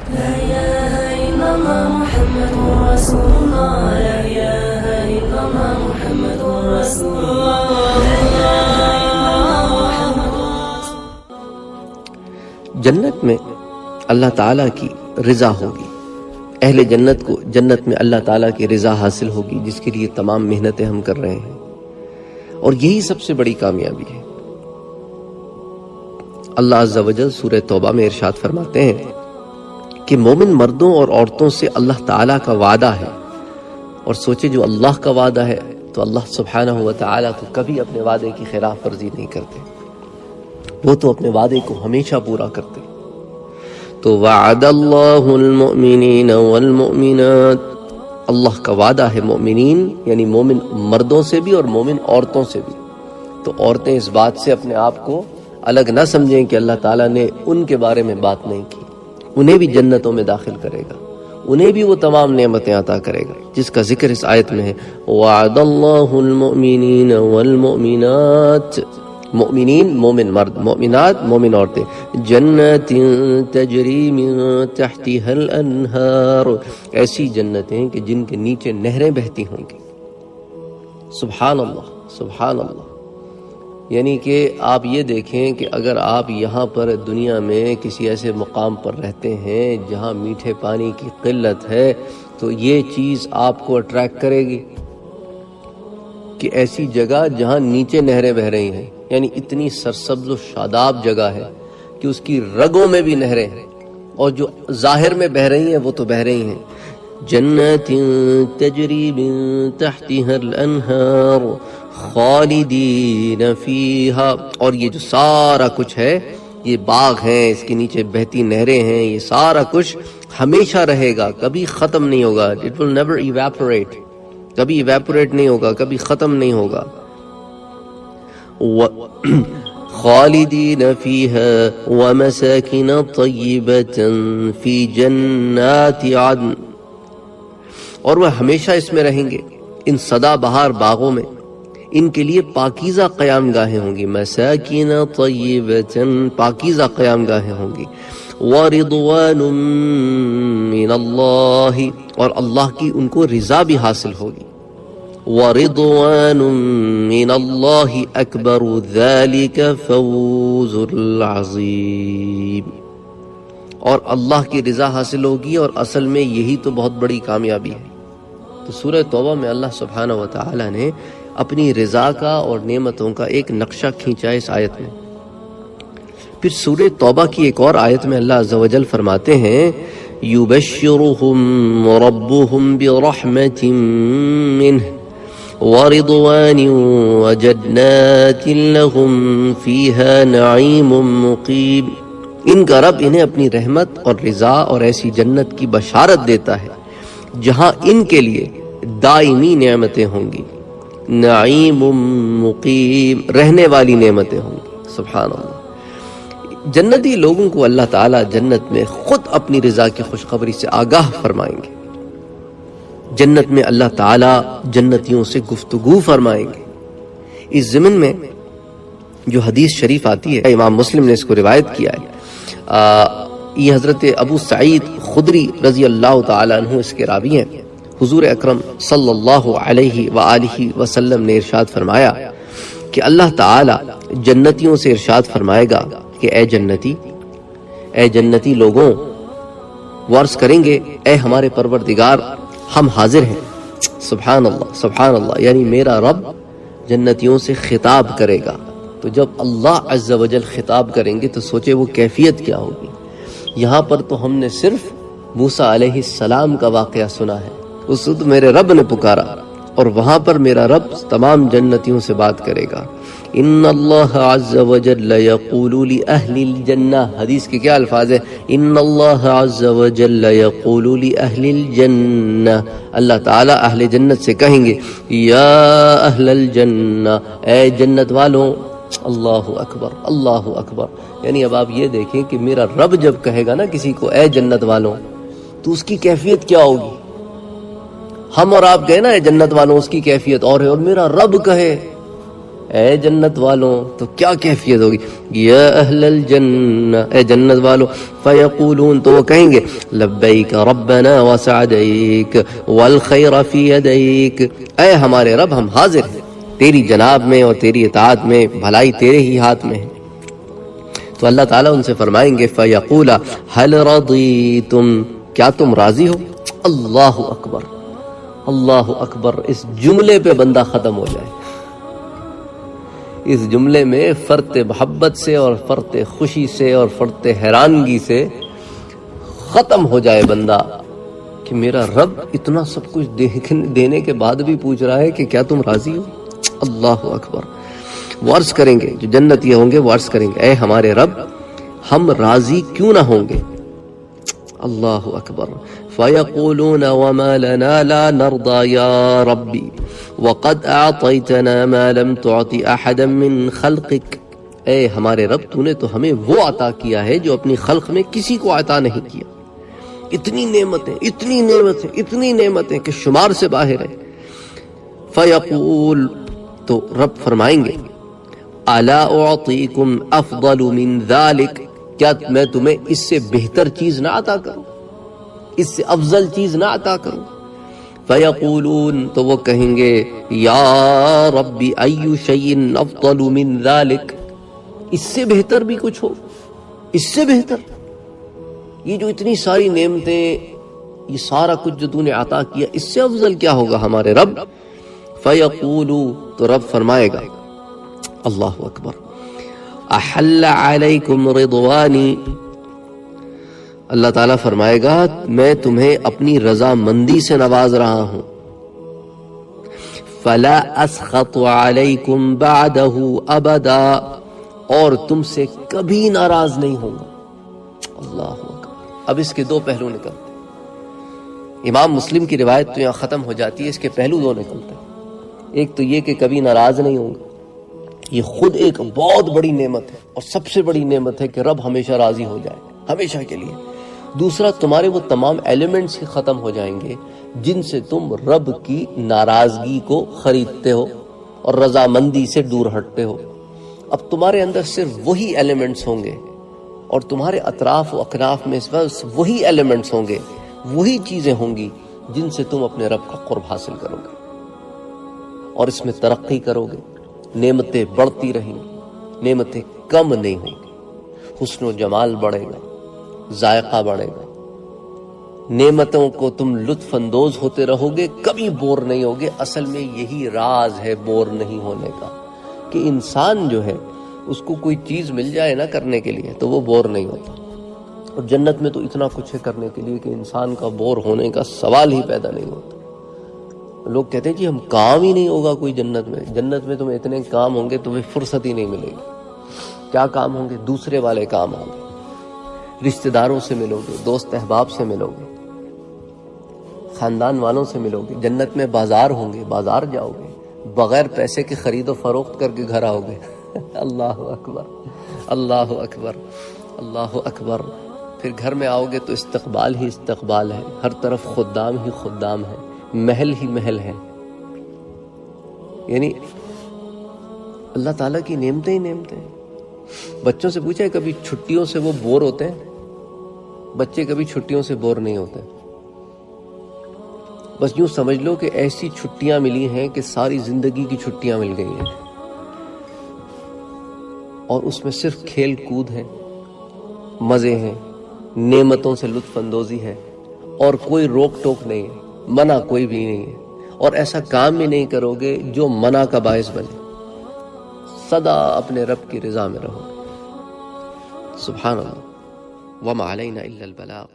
لا إله إلا الله محمد رسول الله لا إله إلا الله محمد رسول الله لا إله إلا الله محمد رسول الله۔ جنت میں اللہ تعالیٰ کی رضا ہوگی، اہل جنت کو جنت میں اللہ تعالیٰ کی رضا حاصل ہوگی، جس کے لیے تمام محنتیں ہم کر رہے ہیں، اور یہی سب سے بڑی کامیابی ہے۔ اللہ عز و جل سورہ توبہ میں ارشاد فرماتے ہیں کہ مومن مردوں اور عورتوں سے اللہ تعالیٰ کا وعدہ ہے، اور سوچے جو اللہ کا وعدہ ہے تو اللہ سبحانہ و تعالیٰ تو کبھی اپنے وعدے کی خلاف ورزی نہیں کرتے، وہ تو اپنے وعدے کو ہمیشہ پورا کرتے۔ تو وعد اللہ المؤمنین والمؤمنات، اللہ کا وعدہ ہے مومنین یعنی مومن مردوں سے بھی اور مومن عورتوں سے بھی۔ تو عورتیں اس بات سے اپنے آپ کو الگ نہ سمجھیں کہ اللہ تعالیٰ نے ان کے بارے میں بات نہیں کی، انہیں بھی جنتوں میں داخل کرے گا، انہیں بھی وہ تمام نعمتیں عطا کرے گا جس کا ذکر اس آیت میں ہے۔ وعد اللہ المؤمنین والمؤمنات، مؤمنین مومن مرد، مؤمنات مومن عورتیں، جنات تجری من تحتها الانہار، ایسی جنتیں کہ جن کے نیچے نہریں بہتی ہوں گی۔ سبحان اللہ، سبحان اللہ۔ یعنی کہ آپ یہ دیکھیں کہ اگر آپ یہاں پر دنیا میں کسی ایسے مقام پر رہتے ہیں جہاں میٹھے پانی کی قلت ہے تو یہ چیز آپ کو اٹریکٹ کرے گی کہ ایسی جگہ جہاں نیچے نہریں بہ رہی ہیں، یعنی اتنی سرسبز و شاداب جگہ ہے کہ اس کی رگوں میں بھی نہریں ہیں، اور جو ظاہر میں بہ رہی ہیں وہ تو بہ رہی ہیں۔ جنات تجری من تحتها الانہار خالدین فیہا، اور یہ جو سارا کچھ ہے، یہ باغ ہیں، اس کے نیچے بہتی نہریں ہیں، یہ سارا کچھ ہمیشہ رہے گا، کبھی ختم نہیں ہوگا۔ It will never evaporate، کبھی ایویپوریٹ نہیں ہوگا، کبھی ختم نہیں ہوگا۔ خالدین فیہا ومساکن طیبۃ فی جنات عدن، اور وہ ہمیشہ اس میں رہیں گے، ان سدا بہار باغوں میں ان کے لیے پاکیزہ قیام گاہیں ہوں گی، مساکن طیبۃ، پاکیزہ قیام گاہیں ہوں گی، ورضوان من اللہ، اور اللہ کی ان کو رضا بھی حاصل ہوگی، ورضوان من اللہ اکبر ذلک فوز العظیم، اور اللہ کی رضا حاصل ہوگی، اور اصل میں یہی تو بہت بڑی کامیابی ہے۔ تو سورہ توبہ میں اللہ سبحانہ و تعالی نے اپنی رضا کا اور نعمتوں کا ایک نقشہ کھینچا اس آیت میں۔ پھر سورہ توبہ کی ایک اور آیت میں اللہ عز و جل فرماتے ہیں یبشرہم ربہم برحمت منہ ورضوان وجنات لہم فیہا نعیم مقیم، ان کا رب انہیں اپنی رحمت اور رضا اور ایسی جنت کی بشارت دیتا ہے جہاں ان کے لیے دائمی نعمتیں ہوں گی، نعیم مقیم، رہنے والی نعمتیں ہوں گی۔ سبحان اللہ۔ جنتی لوگوں کو اللہ تعالیٰ جنت میں خود اپنی رضا کی خوشخبری سے آگاہ فرمائیں گے۔ جنت میں اللہ تعالیٰ جنتیوں سے گفتگو فرمائیں گے۔ اس ضمن میں جو حدیث شریف آتی ہے، امام مسلم نے اس کو روایت کیا ہے، یہ حضرت ابو سعید خدری رضی اللہ تعالیٰ عنہ اس کے راوی ہیں۔ حضور اکرم صلی اللہ علیہ وآلہ وسلم نے ارشاد فرمایا کہ اللہ تعالیٰ جنتیوں سے ارشاد فرمائے گا کہ اے جنتی لوگوں، وہ عرض کریں گے اے ہمارے پروردگار ہم حاضر ہیں۔ سبحان اللہ، سبحان اللہ، یعنی میرا رب جنتیوں سے خطاب کرے گا۔ تو جب اللہ عز و جل خطاب کریں گے تو سوچے وہ کیفیت کیا ہوگی۔ یہاں پر تو ہم نے صرف موسیٰ علیہ السلام کا واقعہ سنا ہے، اس وقت میرے رب نے پکارا، اور وہاں پر میرا رب تمام جنتیوں سے بات کرے گا۔ ان اللہ عز و جل یقول لأہل الجنہ، حدیث کے کیا الفاظ ہیں؟ ان اللہ عز و جل یقول لأہل الجنہ، اللہ تعالیٰ اہل جنت سے کہیں گے یا اہل الجنہ، اے جنت والوں، اللہ اکبر، اللہ اکبر۔ یعنی اب آپ یہ دیکھیں کہ میرا رب جب کہے گا نا کسی کو اے جنت والوں، تو اس کی کیفیت کیا ہوگی؟ ہم اور آپ کہیں نا اے جنت والوں، اس کی کیفیت اور ہے، اور میرا رب کہے اے جنت والوں، تو کیا کیفیت ہوگی؟ یا اہل الجنہ، اے جنت والوں، فیقولون، تو وہ کہیں گے لبیک ربنا وسعدیک والخیر فی یدیک، اے ہمارے رب ہم حاضر ہیں تیری جناب میں اور تیری اطاعت میں، بھلائی تیرے ہی ہاتھ میں ہے۔ تو اللہ تعالیٰ ان سے فرمائیں گے فیقول هل رضیتم، کیا تم راضی ہو؟ اللہ اکبر، اللہ اکبر، اس جملے پہ بندہ ختم ہو جائے، اس جملے میں فرط محبت سے اور فرط خوشی سے اور فرط حیرانگی سے ختم ہو جائے بندہ کہ میرا رب اتنا سب کچھ دینے کے بعد بھی پوچھ رہا ہے کہ کیا تم راضی ہو؟ اللہ اکبر۔ وہ عرض کریں گے، جو جنتی ہوں گے وہ عرض کریں گے اے ہمارے رب ہم راضی کیوں نہ ہوں گے؟ اللہ اکبر۔ فَيَقُولُونَ وَمَا لَنَا لَا نَرْضَى يَا رَبِّ وَقَدْ أَعْطَيْتَنَا مَا لَمْ تُعْطِ أَحَدًا مِّن خَلْقِكَ، اے ہمارے رب تو نے تو ہمیں وہ عطا کیا ہے جو اپنی خلق میں کسی کو عطا نہیں کیا۔ اتنی نعمتیں، اتنی نعمتیں، اتنی نعمتیں کہ شمار سے باہر ہے۔ فَيَقُول، تو رب فرمائیں گے اَلَا أُعْطِيكُمْ أَفْضَلُ مِنْ ذَلِكَ، کیا میں تمہیں اس سے بہتر چیز نہ عطا کروں، اس سے افضل چیز نہ عطا کروں؟ فَيَقُولُونَ، تو وہ کہیں گے یا رب أَيُّ شَيْءٍ أَفْضَلُ مِنْ ذَلِكَ، اس سے بہتر بھی کچھ ہو، اس سے بہتر، یہ جو اتنی ساری نعمتیں، یہ سارا کچھ جو تو نے عطا کیا، اس سے افضل کیا ہوگا ہمارے رب؟ فَيَقُولُ، تو رب فرمائے گا اللہ اکبر احل علیکم رضوانی، اللہ تعالیٰ فرمائے گا میں تمہیں اپنی رضا مندی سے نواز رہا ہوں، فلا اسخط علیکم بعدہ ابدا، اور تم سے کبھی ناراض نہیں ہوں گا۔ اللہ اکبر۔ اب اس کے دو پہلو نکلتے ہیں، امام مسلم کی روایت تو یہاں ختم ہو جاتی ہے، اس کے پہلو دو نکلتے ہیں۔ ایک تو یہ کہ کبھی ناراض نہیں ہوں گے، یہ خود ایک بہت بڑی نعمت ہے اور سب سے بڑی نعمت ہے کہ رب ہمیشہ راضی ہو جائے، ہمیشہ کے لیے۔ دوسرا، تمہارے وہ تمام ایلیمنٹس ہی ختم ہو جائیں گے جن سے تم رب کی ناراضگی کو خریدتے ہو اور رضامندی سے دور ہٹتے ہو۔ اب تمہارے اندر صرف وہی ایلیمنٹس ہوں گے اور تمہارے اطراف و اکناف میں بس وہی ایلیمنٹس ہوں گے، وہی چیزیں ہوں گی جن سے تم اپنے رب کا قرب حاصل کرو گے اور اس میں ترقی کرو گے، نعمتیں بڑھتی رہیں گی، نعمتیں کم نہیں ہوں گی، حسن و جمال بڑھے گا، ذائقہ بڑھے گا، نعمتوں کو تم لطف اندوز ہوتے رہو گے، کبھی بور نہیں ہوگے۔ اصل میں یہی راز ہے بور نہیں ہونے کا، کہ انسان جو ہے اس کو کوئی چیز مل جائے نا کرنے کے لیے تو وہ بور نہیں ہوتا، اور جنت میں تو اتنا کچھ ہے کرنے کے لیے کہ انسان کا بور ہونے کا سوال ہی پیدا نہیں ہوتا۔ لوگ کہتے ہیں جی ہم کام ہی نہیں ہوگا کوئی جنت میں، جنت میں تمہیں اتنے کام ہوں گے تمہیں فرصت ہی نہیں ملے گی۔ کیا کام ہوں گے؟ دوسرے والے کام ہوں گے، رشتہ داروں سے ملو گے، دوست احباب سے ملو گے، خاندان والوں سے ملو گے۔ جنت میں بازار ہوں گے، بازار جاؤ گے، بغیر پیسے کے خرید و فروخت کر کے گھر آؤ گے۔ اللہ اکبر، اللہ اکبر، اللہ اکبر۔ پھر گھر میں آؤ گے تو استقبال ہی استقبال ہے، ہر طرف خدام ہی خدام ہے، محل ہی محل ہے، یعنی اللہ تعالیٰ کی نعمتیں ہی نعمتیں ہیں۔ بچوں سے پوچھا ہے کبھی چھٹیوں سے وہ بور ہوتے ہیں؟ بچے کبھی چھٹیوں سے بور نہیں ہوتے، بس یوں سمجھ لو کہ ایسی چھٹیاں ملی ہیں کہ ساری زندگی کی چھٹیاں مل گئی ہیں، اور اس میں صرف کھیل کود ہے، مزے ہیں، نعمتوں سے لطف اندوزی ہے، اور کوئی روک ٹوک نہیں ہے، منع کوئی بھی نہیں ہے، اور ایسا کام بھی نہیں کرو گے جو منع کا باعث بنے، سدا اپنے رب کی رضا میں رہو۔ سبحان اللہ، وما علینا الا البلاغ۔